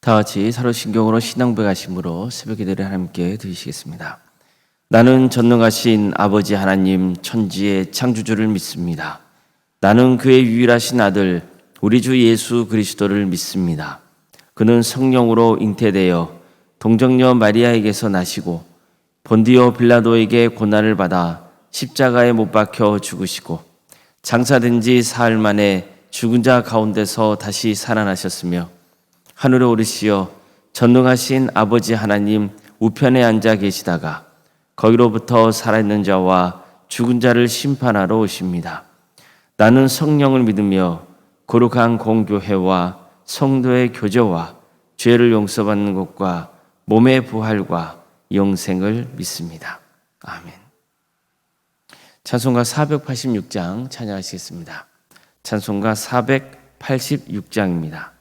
다 같이 사도신경으로 신앙배 가심으로 새벽 기도를 함께 드리시겠습니다. 나는 전능하신 아버지 하나님 천지의 창조주를 믿습니다. 나는 그의 유일하신 아들 우리 주 예수 그리스도를 믿습니다. 그는 성령으로 잉태되어 동정녀 마리아에게서 나시고 본디오 빌라도에게 고난을 받아 십자가에 못 박혀 죽으시고 장사된 지 사흘 만에 죽은 자 가운데서 다시 살아나셨으며 하늘에 오르시어 전능하신 아버지 하나님 우편에 앉아 계시다가 거기로부터 살아있는 자와 죽은 자를 심판하러 오십니다. 나는 성령을 믿으며 거룩한 공교회와 성도의 교제와 죄를 용서받는 것과 몸의 부활과 영생을 믿습니다. 아멘. 찬송가 486장 찬양하시겠습니다. 찬송가 486장입니다.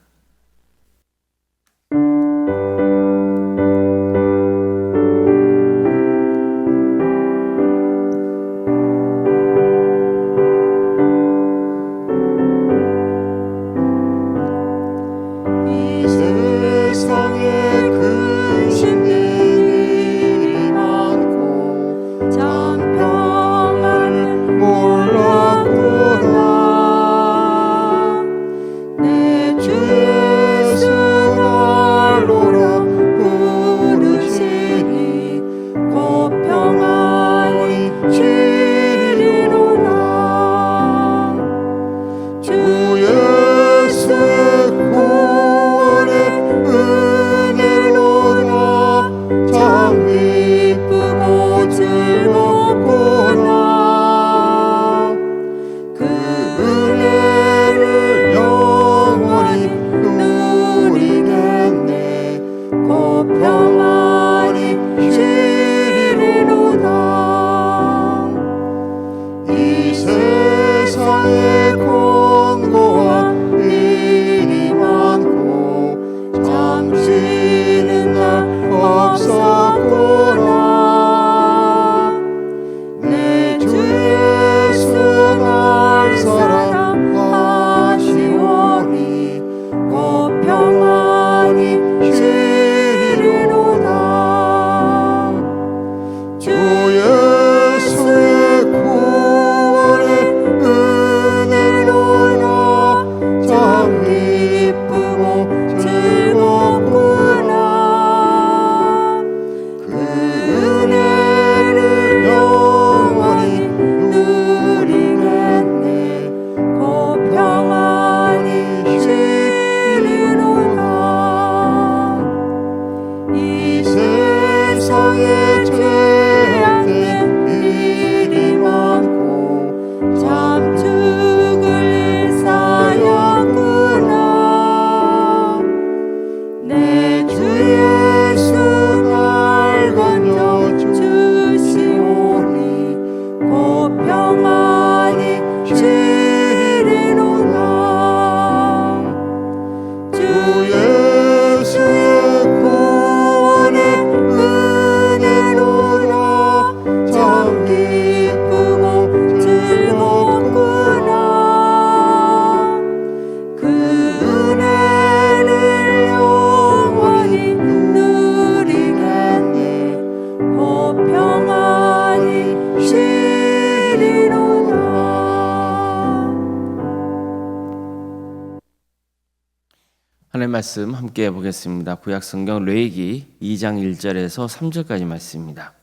하나님의 말씀 함께 보겠습니다. 구약성경 레위기 2장 1절에서 3절까지 말씀입니다.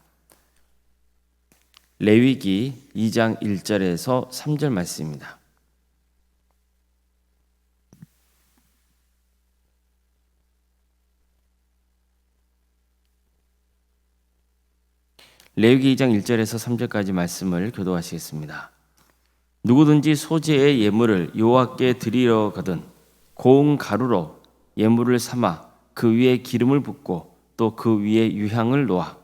레위기 2장 1절에서 3절 말씀입니다. 레위기 2장 1절에서 3절까지 말씀을 교도하시겠습니다. 누구든지 소재의 예물을 여호와께 드리려거든 고운 가루로 예물을 삼아 그 위에 기름을 붓고 또 그 위에 유향을 놓아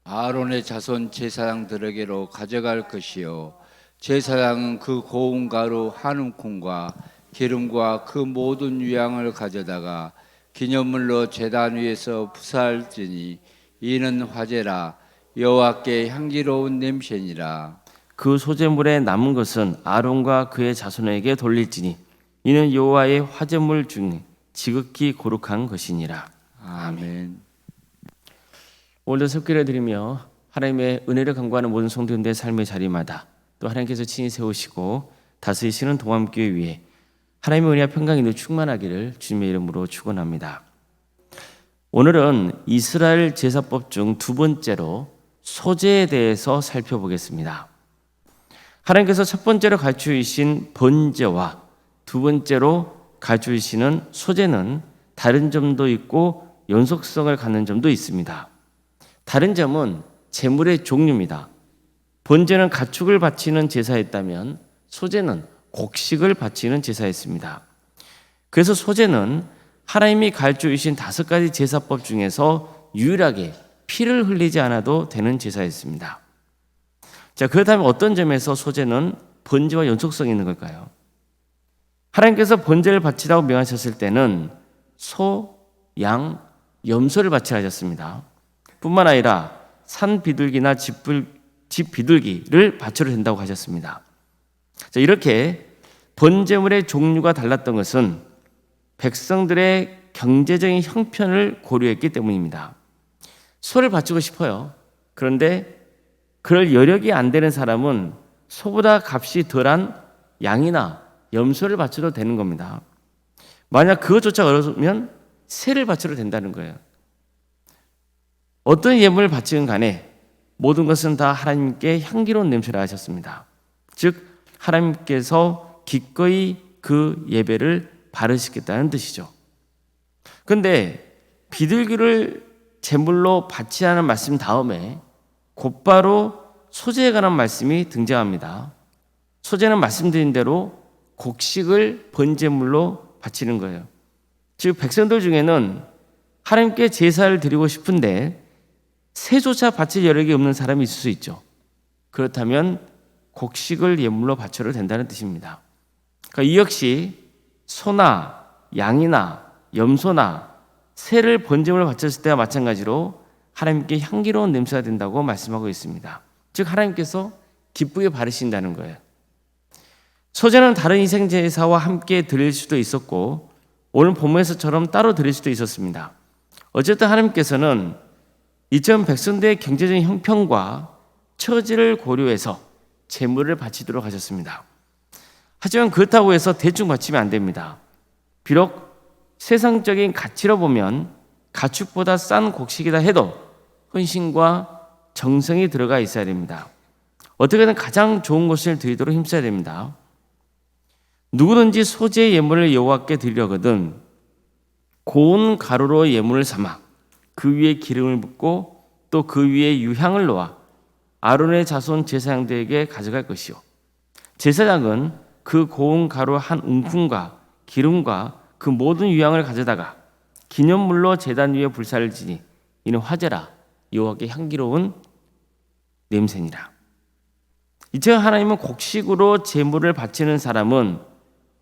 아론의 자손 제사장들에게로 가져갈 것이요 제사장은 그 고운 가루 한 움큼과 기름과 그 모든 유향을 가져다가 기념물로 제단 위에서 부사할지니 이는 화제라 여호와께 향기로운 냄새니라. 그 소재물에 남은 것은 아론과 그의 자손에게 돌릴지니 이는 여호와의 화제물 중에 지극히 거룩한 것이니라. 아멘. 오늘도 속기를 드리며 하나님의 은혜를 간구하는 모든 성도님들의 삶의 자리마다 또 하나님께서 친히 세우시고 다스리시는 동암교회 위에 하나님의 은혜와 평강이 늘 충만하기를 주님의 이름으로 축원합니다. 오늘은 이스라엘 제사법 중 두 번째로 소제에 대해서 살펴보겠습니다. 하나님께서 첫 번째로 가르쳐주신 번제와 두 번째로 가르쳐주시는 소제는 다른 점도 있고 연속성을 갖는 점도 있습니다. 다른 점은 제물의 종류입니다. 번제는 가축을 바치는 제사였다면 소제는 곡식을 바치는 제사였습니다. 그래서 소제는 하나님이 가르쳐 주신 5가지 제사법 중에서 유일하게 피를 흘리지 않아도 되는 제사였습니다. 자, 그렇다면 어떤 점에서 소제는 번제와 연속성이 있는 걸까요? 하나님께서 번제를 바치라고 명하셨을 때는 소, 양, 염소를 바치라 하셨습니다. 뿐만 아니라 산 비둘기나 집 비둘기를 바쳐도 된다고 하셨습니다. 자, 이렇게 번제물의 종류가 달랐던 것은 백성들의 경제적인 형편을 고려했기 때문입니다. 소를 바치고 싶어요. 그런데 그럴 여력이 안 되는 사람은 소보다 값이 덜한 양이나 염소를 바쳐도 되는 겁니다. 만약 그것조차 어려우면 새를 바쳐도 된다는 거예요. 어떤 예물을 바치든 간에 모든 것은 다 하나님께 향기로운 냄새를 하셨습니다. 즉 하나님께서 기꺼이 그 예배를 바르시겠다는 뜻이죠. 그런데 비둘기를 제물로 바치라는 말씀 다음에 곧바로 소제에 관한 말씀이 등장합니다. 소제는 말씀드린 대로 곡식을 번제물로 바치는 거예요. 즉 백성들 중에는 하나님께 제사를 드리고 싶은데 새조차 바칠 여력이 없는 사람이 있을 수 있죠. 그렇다면 곡식을 예물로 바쳐도 된다는 뜻입니다. 그러니까 이 역시 소나 양이나 염소나 새를 번제물로 바쳤을 때와 마찬가지로 하나님께 향기로운 냄새가 된다고 말씀하고 있습니다. 즉 하나님께서 기쁘게 바르신다는 거예요. 소제는 다른 희생제사와 함께 드릴 수도 있었고 오늘 본문에서처럼 따로 드릴 수도 있었습니다. 어쨌든 하나님께서는 이처럼 백성들의 경제적인 형편과 처지를 고려해서 제물을 바치도록 하셨습니다. 하지만 그렇다고 해서 대충 바치면 안 됩니다. 비록 세상적인 가치로 보면 가축보다 싼 곡식이다 해도 헌신과 정성이 들어가 있어야 됩니다. 어떻게든 가장 좋은 것을 드리도록 힘써야 됩니다. 누구든지 소제의 예물을 여호와께 드리려거든 고운 가루로 예물을 삼아 그 위에 기름을 붓고 또 그 위에 유향을 놓아 아론의 자손 제사장들에게 가져갈 것이요 제사장은 그 고운 가루 한 움큼과 기름과 그 모든 유향을 가져다가 기념물로 제단 위에 불사를 지니 이는 화제라 여호와께 향기로운 냄새니라. 이처럼 하나님은 곡식으로 제물을 바치는 사람은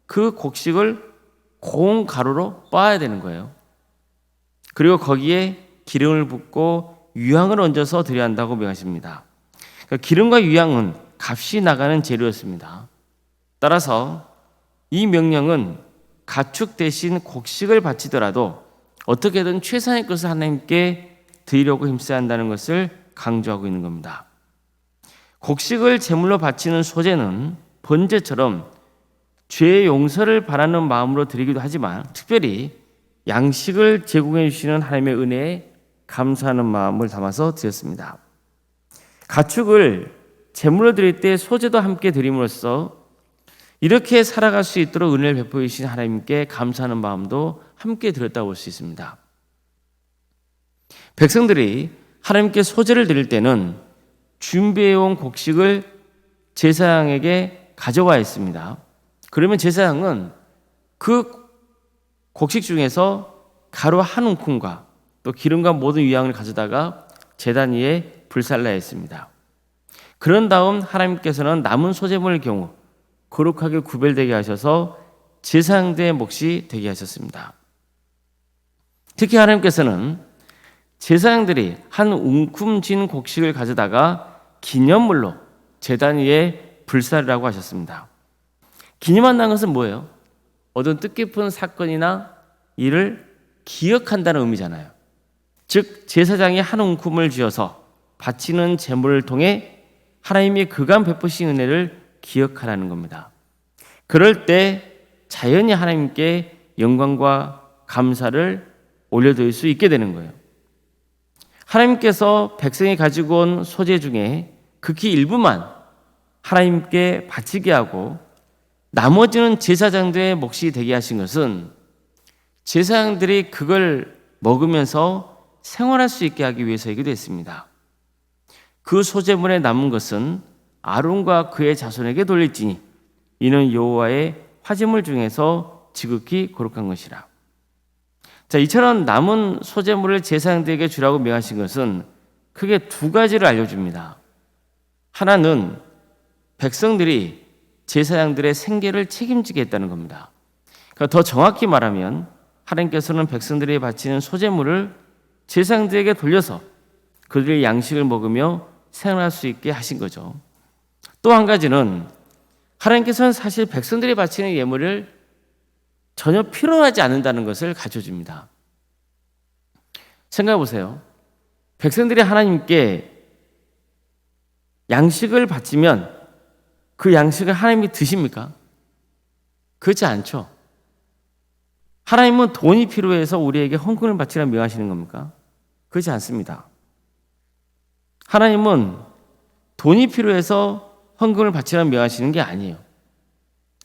그 곡식을 고운 가루로 빻아야 되는 거예요. 그리고 거기에 기름을 붓고 유향을 얹어서 드려야 한다고 명하십니다. 그러니까 기름과 유향은 값이 나가는 재료였습니다. 따라서 이 명령은 가축 대신 곡식을 바치더라도 어떻게든 최선의 것을 하나님께 드리려고 힘써야 한다는 것을 강조하고 있는 겁니다. 곡식을 제물로 바치는 소제는 번제처럼 죄의 용서를 바라는 마음으로 드리기도 하지만 특별히 양식을 제공해 주시는 하나님의 은혜에 감사하는 마음을 담아서 드렸습니다. 가축을 제물로 드릴 때 소제도 함께 드림으로써 이렇게 살아갈 수 있도록 은혜를 베풀어 주신 하나님께 감사하는 마음도 함께 드렸다고 볼 수 있습니다. 백성들이 하나님께 소제를 드릴 때는 준비해온 곡식을 제사장에게 가져와야 했습니다. 그러면 제사장은 그 곡식 중에서 가루 한 움큼과 또 기름과 모든 유향을 가져다가 제단 위에 불살라야 했습니다. 그런 다음 하나님께서는 남은 소제물의 경우 거룩하게 구별되게 하셔서 제사장들의 몫이 되게 하셨습니다. 특히 하나님께서는 제사장들이 한 움큼 진 곡식을 가져다가 기념물로 제단 위에 불살이라고 하셨습니다. 기념한다는 것은 뭐예요? 어떤 뜻깊은 사건이나 이를 기억한다는 의미잖아요. 즉 제사장이 한 움큼을 쥐어서 바치는 제물을 통해 하나님이 그간 베푸신 은혜를 기억하라는 겁니다. 그럴 때 자연히 하나님께 영광과 감사를 올려드릴 수 있게 되는 거예요. 하나님께서 백성이 가지고 온 소재 중에 극히 일부만 하나님께 바치게 하고 나머지는 제사장들의 몫이 되게 하신 것은 제사장들이 그걸 먹으면서 생활할 수 있게 하기 위해서이기도 했습니다. 그 소재물에 남은 것은 아론과 그의 자손에게 돌릴지니 이는 여호와의 화제물 중에서 지극히 거룩한 것이라. 자, 이처럼 남은 소재물을 제사장들에게 주라고 명하신 것은 크게 두 가지를 알려줍니다. 하나는 백성들이 제사장들의 생계를 책임지게 했다는 겁니다. 그러니까 더 정확히 말하면 하나님께서는 백성들이 바치는 소재물을 제사장들에게 돌려서 그들의 양식을 먹으며 생활할 수 있게 하신 거죠. 또 한 가지는 하나님께서는 사실 백성들이 바치는 예물을 전혀 필요하지 않는다는 것을 가르쳐줍니다. 생각해 보세요. 백성들이 하나님께 양식을 바치면 그 양식을 하나님이 드십니까? 그렇지 않죠. 하나님은 돈이 필요해서 우리에게 헌금을 바치라 명하시는 겁니까? 그렇지 않습니다. 하나님은 돈이 필요해서 헌금을 바치라 명하시는 게 아니에요.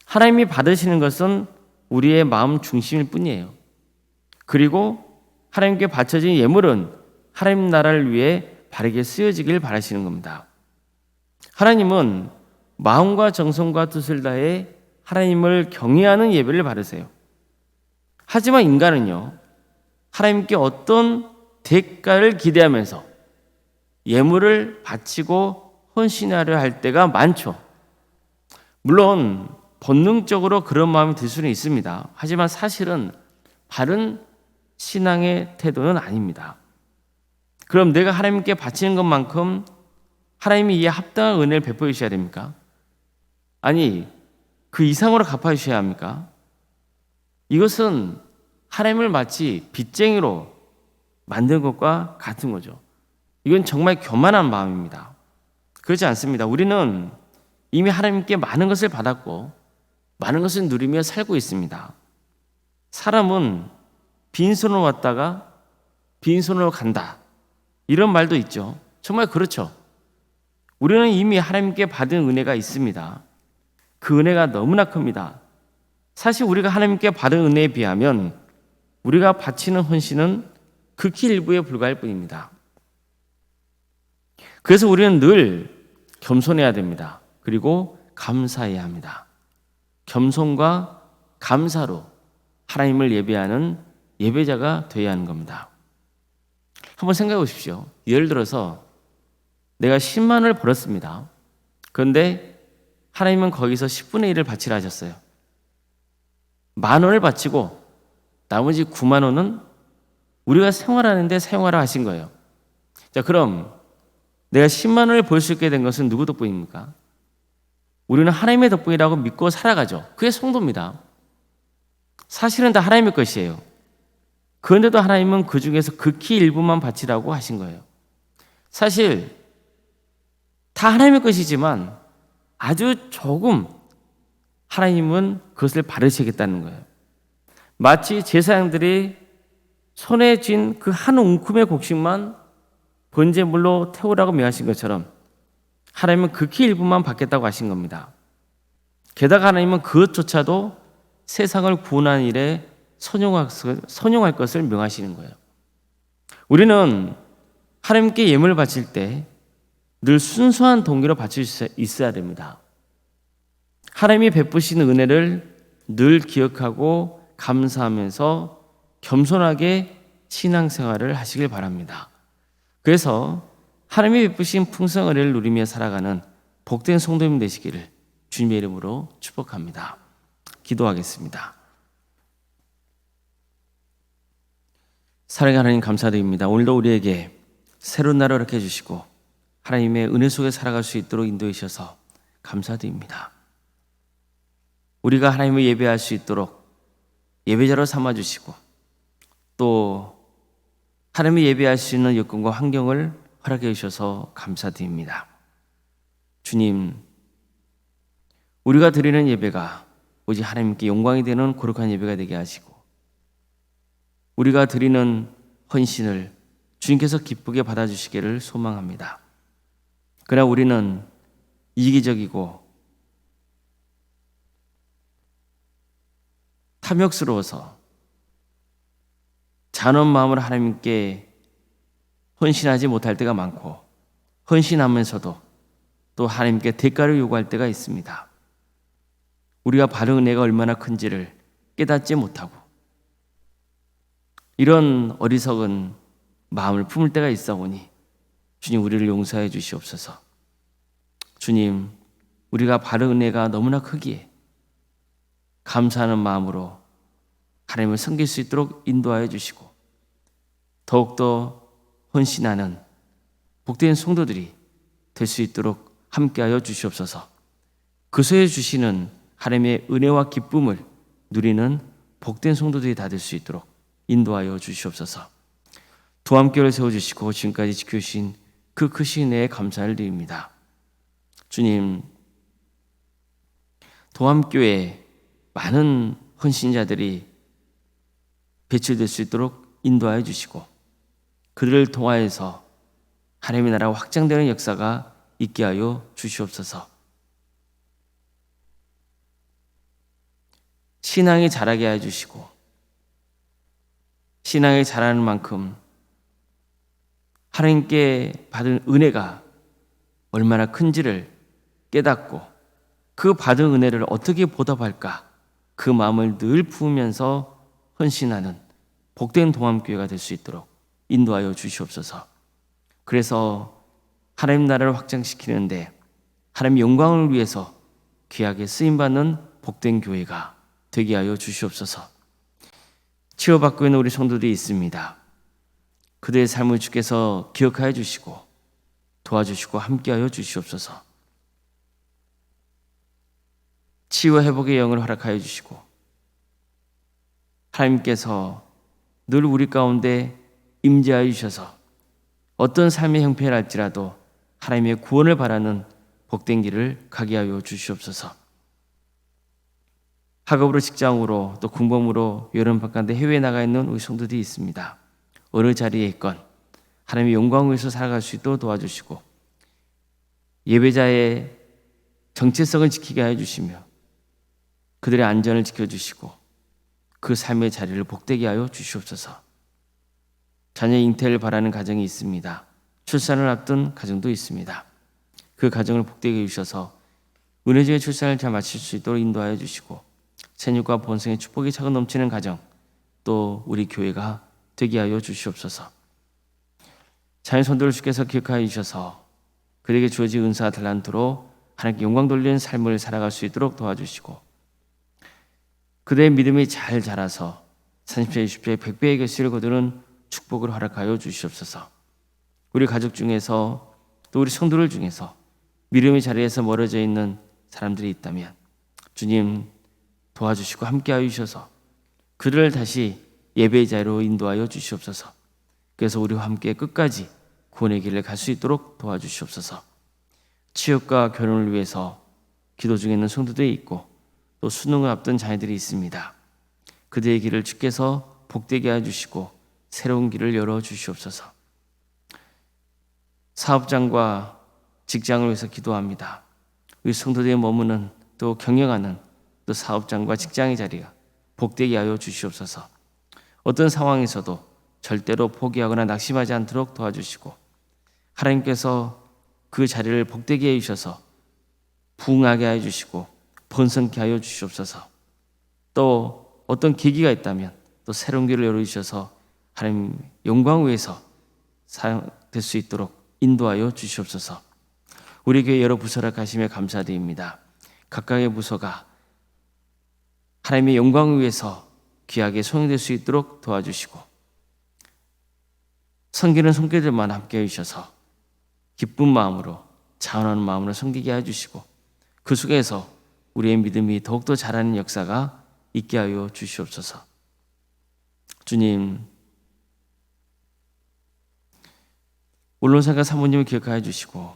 하나님이 받으시는 것은 우리의 마음 중심일 뿐이에요. 그리고 하나님께 바쳐진 예물은 하나님 나라를 위해 바르게 쓰여지길 바라시는 겁니다. 하나님은 마음과 정성과 뜻을 다해 하나님을 경외하는 예배를 바르세요. 하지만 인간은요, 하나님께 어떤 대가를 기대하면서 예물을 바치고 헌신하려 할 때가 많죠. 물론 본능적으로 그런 마음이 들 수는 있습니다. 하지만 사실은 바른 신앙의 태도는 아닙니다. 그럼 내가 하나님께 바치는 것만큼 하나님이 이에 합당한 은혜를 베풀어 주셔야 됩니까? 아니, 그 이상으로 갚아 주셔야 합니까? 이것은 하나님을 마치 빚쟁이로 만든 것과 같은 거죠. 이건 정말 교만한 마음입니다. 그렇지 않습니다. 우리는 이미 하나님께 많은 것을 받았고 많은 것을 누리며 살고 있습니다. 사람은 빈손으로 왔다가 빈손으로 간다, 이런 말도 있죠. 정말 그렇죠. 우리는 이미 하나님께 받은 은혜가 있습니다. 그 은혜가 너무나 큽니다. 사실 우리가 하나님께 받은 은혜에 비하면 우리가 바치는 헌신은 극히 일부에 불과할 뿐입니다. 그래서 우리는 늘 겸손해야 됩니다. 그리고 감사해야 합니다. 겸손과 감사로 하나님을 예배하는 예배자가 되어야 하는 겁니다. 한번 생각해 보십시오. 예를 들어서 내가 10만 원을 벌었습니다. 그런데 하나님은 거기서 10분의 1을 바치라 하셨어요. 10,000원을 바치고 나머지 9만 원은 우리가 생활하는데 사용하라 하신 거예요. 자, 그럼 내가 10만 원을 벌 수 있게 된 것은 누구 덕분입니까? 우리는 하나님의 덕분이라고 믿고 살아가죠. 그게 성도입니다. 사실은 다 하나님의 것이에요. 그런데도 하나님은 그 중에서 극히 일부만 바치라고 하신 거예요. 사실 다 하나님의 것이지만 아주 조금 하나님은 그것을 바르시겠다는 거예요. 마치 제사장들이 손에 쥔 그 한 움큼의 곡식만 번제물로 태우라고 명하신 것처럼 하나님은 극히 일부만 받겠다고 하신 겁니다. 게다가 하나님은 그것조차도 세상을 구원하는 일에 선용할 것을 명하시는 거예요. 우리는 하나님께 예물을 바칠 때 늘 순수한 동기로 바칠 수 있어야 됩니다. 하나님이 베푸시는 은혜를 늘 기억하고 감사하면서 겸손하게 신앙생활을 하시길 바랍니다. 그래서 하나님이 베푸신 풍성한 은혜를 누리며 살아가는 복된 성도님 되시기를 주님의 이름으로 축복합니다. 기도하겠습니다. 사랑의 하나님, 감사드립니다. 오늘도 우리에게 새로운 날을 허락해 주시고 하나님의 은혜 속에 살아갈 수 있도록 인도해 주셔서 감사드립니다. 우리가 하나님을 예배할 수 있도록 예배자로 삼아주시고 또 하나님의 예배할 수 있는 여건과 환경을 허락해 주셔서 감사드립니다. 주님, 우리가 드리는 예배가 오직 하나님께 영광이 되는 거룩한 예배가 되게 하시고, 우리가 드리는 헌신을 주님께서 기쁘게 받아주시기를 소망합니다. 그러나 우리는 이기적이고 탐욕스러워서 잔혹한 마음으로 하나님께 헌신하지 못할 때가 많고, 헌신하면서도 또 하나님께 대가를 요구할 때가 있습니다. 우리가 받은 은혜가 얼마나 큰지를 깨닫지 못하고 이런 어리석은 마음을 품을 때가 있사오니 주님, 우리를 용서해 주시옵소서. 주님, 우리가 받은 은혜가 너무나 크기에 감사하는 마음으로 하나님을 섬길 수 있도록 인도하여 주시고, 더욱더 헌신하는 복된 성도들이 될 수 있도록 함께하여 주시옵소서. 그소에 주시는 하나님의 은혜와 기쁨을 누리는 복된 성도들이 다 될 수 있도록 인도하여 주시옵소서. 도함교를 세워주시고 지금까지 지켜주신 그 크신 은혜에 감사를 드립니다. 주님, 도함교에 많은 헌신자들이 배출될 수 있도록 인도하여 주시고, 그들을 통하여서 하나님의 나라가 확장되는 역사가 있게 하여 주시옵소서. 신앙이 자라게 해주시고, 신앙이 자라는 만큼 하나님께 받은 은혜가 얼마나 큰지를 깨닫고 그 받은 은혜를 어떻게 보답할까, 그 마음을 늘 품으면서 헌신하는 복된 동암교회가 될 수 있도록 인도하여 주시옵소서. 그래서 하나님 나라를 확장시키는데 하나님 영광을 위해서 귀하게 쓰임받는 복된 교회가 되게 하여 주시옵소서. 치유받고 있는 우리 성도들이 있습니다. 그들의 삶을 주께서 기억하여 주시고 도와주시고 함께하여 주시옵소서. 치유와 회복의 영을 허락하여 주시고, 하나님께서 늘 우리 가운데 임재하여 주셔서 어떤 삶의 형편을 할지라도 하나님의 구원을 바라는 복된 길을 가게 하여 주시옵소서. 학업으로, 직장으로, 또 군복무로 여름 바깥에 해외에 나가 있는 우리 성도들이 있습니다. 어느 자리에 있건 하나님의 영광을 위해서 살아갈 수 있도록 도와주시고, 예배자의 정체성을 지키게 하여 주시며 그들의 안전을 지켜주시고 그 삶의 자리를 복되게 하여 주시옵소서. 자녀 잉태를 바라는 가정이 있습니다. 출산을 앞둔 가정도 있습니다. 그 가정을 복되게 해주셔서 은혜주의 출산을 잘 마칠 수 있도록 인도하여 주시고, 생육과 본성의 축복이 차고 넘치는 가정, 또 우리 교회가 되게 하여 주시옵소서. 자녀 손들을 주께서 기억하여 주셔서 그에게 주어진 은사와 달란트로 하나님께 영광 돌리는 삶을 살아갈 수 있도록 도와주시고, 그들의 믿음이 잘 자라서 30세, 60세, 100배의 결실을 거두는 축복을 허락하여 주시옵소서. 우리 가족 중에서 또 우리 성도들 중에서 믿음의 자리에서 멀어져 있는 사람들이 있다면 주님 도와주시고 함께하여 주셔서 그들을 다시 예배의 자리로 인도하여 주시옵소서. 그래서 우리와 함께 끝까지 구원의 길을 갈 수 있도록 도와주시옵소서. 취업과 결혼을 위해서 기도 중에 있는 성도들이 있고 또 수능을 앞둔 자녀들이 있습니다. 그들의 길을 주께서 복되게 해주시고 새로운 길을 열어주시옵소서. 사업장과 직장을 위해서 기도합니다. 우리 성도들이 머무는 또 경영하는 또 사업장과 직장의 자리가 복되게 하여 주시옵소서. 어떤 상황에서도 절대로 포기하거나 낙심하지 않도록 도와주시고, 하나님께서 그 자리를 복되게 해주셔서 부흥하게 해주시고 번성케 하여 주시옵소서. 또 어떤 계기가 있다면 또 새로운 길을 열어주셔서 하나님 영광 위에서 사용될 수 있도록 인도하여 주시옵소서. 우리 교회 여러 부서를 가심에 감사드립니다. 각각의 부서가 하나님의 영광을 위해서 귀하게 소용될 수 있도록 도와주시고, 섬기는 손길들만 함께 해주셔서 기쁜 마음으로 자원하는 마음으로 섬기게 해주시고, 그 속에서 우리의 믿음이 더욱더 자라는 역사가 있게 하여 주시옵소서. 주님, 언론사가 사모님을 기억하여 주시고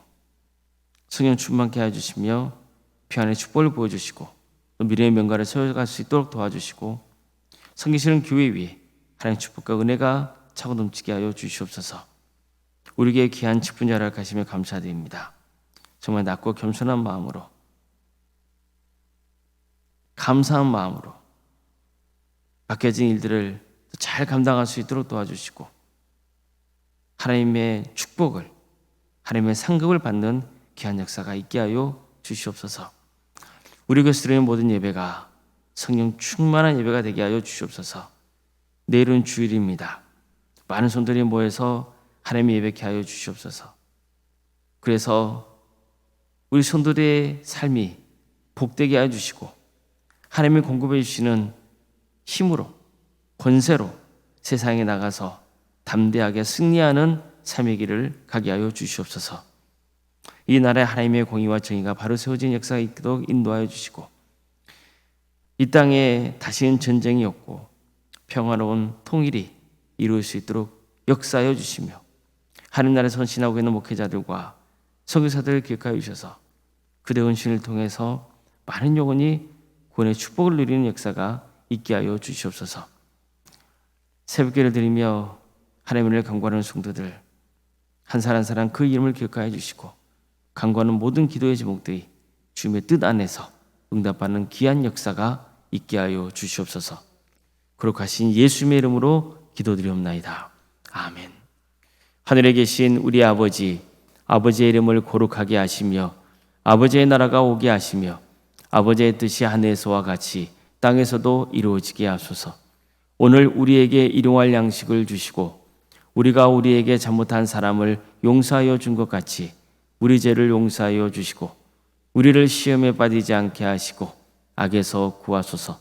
성령 충만케 하여 주시며 평안의 축복을 보여주시고 또 미래의 명가를 세워갈 수 있도록 도와주시고 섬기시는 교회 위에 하나님의 축복과 은혜가 차고 넘치게 하여 주시옵소서. 우리에게 귀한 직분자를 가시며 감사드립니다. 정말 낮고 겸손한 마음으로 감사한 마음으로 맡겨진 일들을 잘 감당할 수 있도록 도와주시고 하나님의 축복을 하나님의 상급을 받는 귀한 역사가 있게 하여 주시옵소서. 우리 교회에서 드리는 모든 예배가 성령 충만한 예배가 되게 하여 주시옵소서. 내일은 주일입니다. 많은 손들이 모여서 하나님의 예배케 하여 주시옵소서. 그래서 우리 손들의 삶이 복되게 하여 주시고 하나님이 공급해 주시는 힘으로 권세로 세상에 나가서 담대하게 승리하는 삶의 길을 가게 하여 주시옵소서. 이 나라에 하나님의 공의와 정의가 바로 세워진 역사가 있도록 인도하여 주시고 이 땅에 다시는 전쟁이 없고 평화로운 통일이 이루어질 수 있도록 역사하여 주시며 하늘나라에 선신하고 있는 목회자들과 선교사들을 기억하여 주셔서 그대의 헌신을 통해서 많은 영혼이 구원의 축복을 누리는 역사가 있게 하여 주시옵소서. 새벽기를 드리며 하나님을 간구하는 성도들 한 사람 한 사람 그 이름을 기억하여 주시고 간구하는 모든 기도의 제목들이 주님의 뜻 안에서 응답받는 귀한 역사가 있게 하여 주시옵소서. 거룩하신 예수님의 이름으로 기도드리옵나이다. 아멘. 하늘에 계신 우리 아버지, 아버지의 이름을 거룩하게 하시며 아버지의 나라가 오게 하시며 아버지의 뜻이 하늘에서와 같이 땅에서도 이루어지게 하소서. 오늘 우리에게 일용할 양식을 주시고 우리가 우리에게 잘못한 사람을 용서하여 준 것 같이 우리 죄를 용서하여 주시고 우리를 시험에 빠지지 않게 하시고 악에서 구하소서.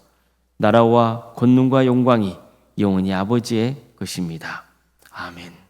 나라와 권능과 영광이 영원히 아버지의 것입니다. 아멘.